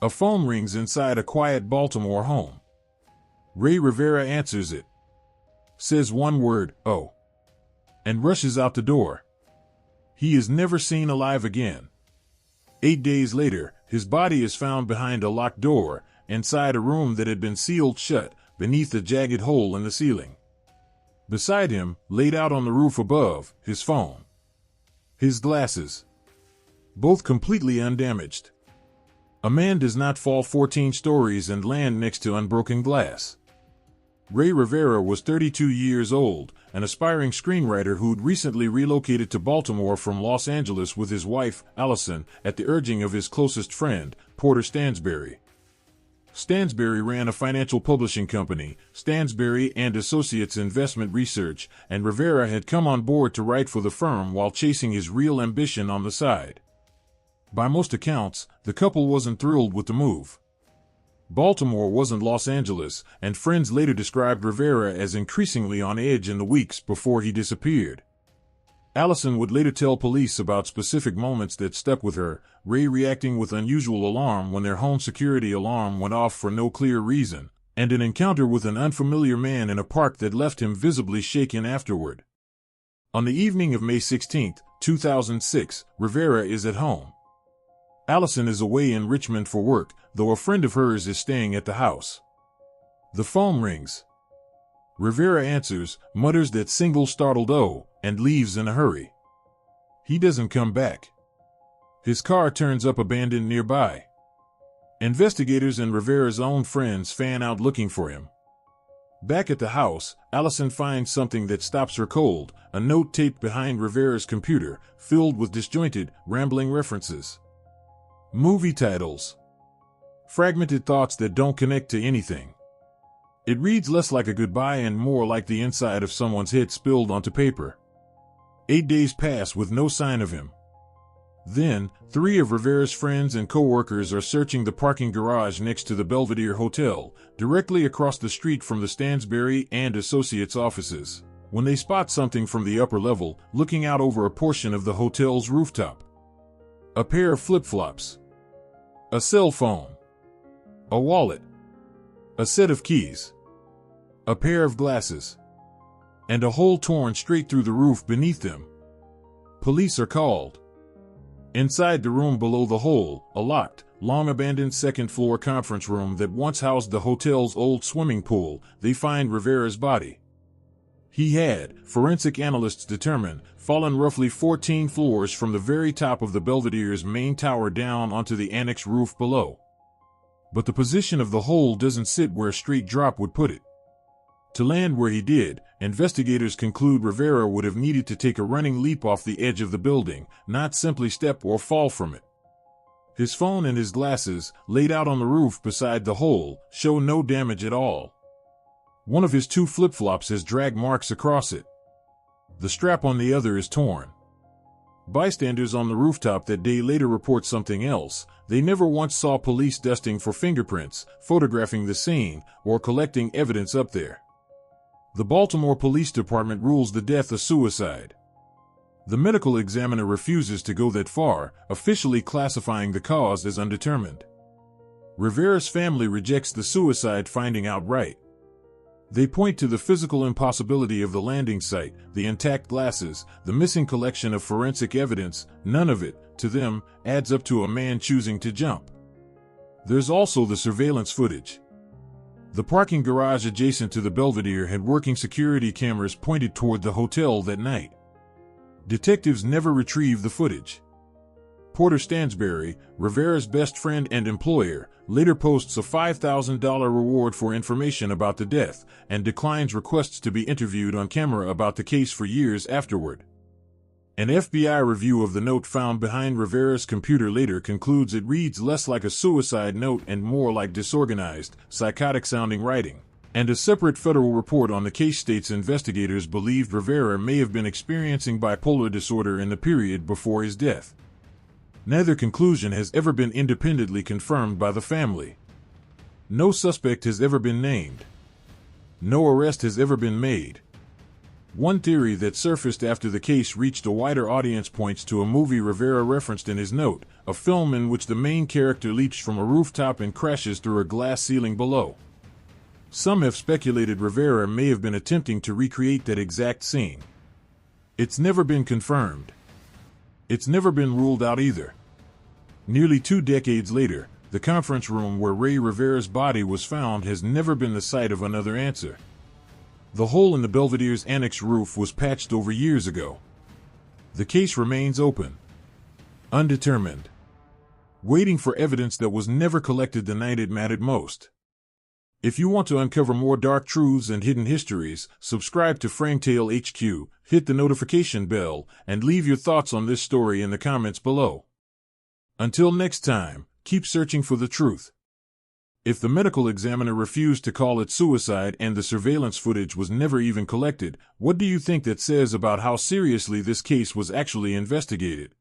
A phone rings inside a quiet Baltimore home. Rey Rivera answers it, says one word, "Oh," and rushes out the door. He is never seen alive again. 8 days later, his body is found behind a locked door, inside a room that had been sealed shut, beneath a jagged hole in the ceiling. Beside him, laid out on the roof above, his phone. His glasses. Both completely undamaged. A man does not fall 14 stories and land next to unbroken glass. Rey Rivera was 32 years old, an aspiring screenwriter who'd recently relocated to Baltimore from Los Angeles with his wife, Allison, at the urging of his closest friend, Porter Stansberry. Stansberry ran a financial publishing company, Stansberry and Associates Investment Research, and Rivera had come on board to write for the firm while chasing his real ambition on the side. By most accounts, the couple wasn't thrilled with the move. Baltimore wasn't Los Angeles, and friends later described Rivera as increasingly on edge in the weeks before he disappeared. Allison would later tell police about specific moments that stuck with her, Rey reacting with unusual alarm when their home security alarm went off for no clear reason, and an encounter with an unfamiliar man in a park that left him visibly shaken afterward. On the evening of May 16, 2006, Rivera is at home. Allison is away in Richmond for work, though a friend of hers is staying at the house. The phone rings. Rivera answers, mutters that single startled "oh," and leaves in a hurry. He doesn't come back. His car turns up abandoned nearby. Investigators and Rivera's own friends fan out looking for him. Back at the house, Allison finds something that stops her cold, a note taped behind Rivera's computer, filled with disjointed, rambling references. Movie titles. Fragmented thoughts that don't connect to anything. It reads less like a goodbye and more like the inside of someone's head spilled onto paper. 8 days pass with no sign of him. Then, 3 of Rivera's friends and co-workers are searching the parking garage next to the Belvedere Hotel, directly across the street from the Stansberry and Associates offices, when they spot something from the upper level, looking out over a portion of the hotel's rooftop. A pair of flip-flops. A cell phone. A wallet. A set of keys. A pair of glasses. And a hole torn straight through the roof beneath them. Police are called. Inside the room below the hole, a locked, long-abandoned second-floor conference room that once housed the hotel's old swimming pool, they find Rivera's body. He had, forensic analysts determine, fallen roughly 14 floors from the very top of the Belvedere's main tower down onto the annex roof below. But the position of the hole doesn't sit where a straight drop would put it. To land where he did, investigators conclude Rivera would have needed to take a running leap off the edge of the building, not simply step or fall from it. His phone and his glasses, laid out on the roof beside the hole, show no damage at all. One of his 2 flip-flops has drag marks across it. The strap on the other is torn. Bystanders on the rooftop that day later report something else. They never once saw police dusting for fingerprints, photographing the scene, or collecting evidence up there. The Baltimore Police Department rules the death a suicide. The medical examiner refuses to go that far, officially classifying the cause as undetermined. Rivera's family rejects the suicide finding outright. They point to the physical impossibility of the landing site, the intact glasses, the missing collection of forensic evidence. None of it, to them, adds up to a man choosing to jump. There's also the surveillance footage. The parking garage adjacent to the Belvedere had working security cameras pointed toward the hotel that night. Detectives never retrieved the footage. Porter Stansberry, Rivera's best friend and employer, later posts a $5,000 reward for information about the death, and declines requests to be interviewed on camera about the case for years afterward. An FBI review of the note found behind Rivera's computer later concludes it reads less like a suicide note and more like disorganized, psychotic-sounding writing. And a separate federal report on the case states investigators believed Rivera may have been experiencing bipolar disorder in the period before his death. Neither conclusion has ever been independently confirmed by the family. No suspect has ever been named. No arrest has ever been made. One theory that surfaced after the case reached a wider audience points to a movie Rivera referenced in his note, a film in which the main character leaps from a rooftop and crashes through a glass ceiling below. Some have speculated Rivera may have been attempting to recreate that exact scene. It's never been confirmed. It's never been ruled out either. Nearly 2 decades later, the conference room where Rey Rivera's body was found has never been the site of another answer. The hole in the Belvedere's annex roof was patched over years ago. The case remains open, undetermined, waiting for evidence that was never collected the night it mattered most. If you want to uncover more dark truths and hidden histories, subscribe to FrameTale HQ, hit the notification bell, and leave your thoughts on this story in the comments below. Until next time, keep searching for the truth. If the medical examiner refused to call it suicide and the surveillance footage was never even collected, what do you think that says about how seriously this case was actually investigated?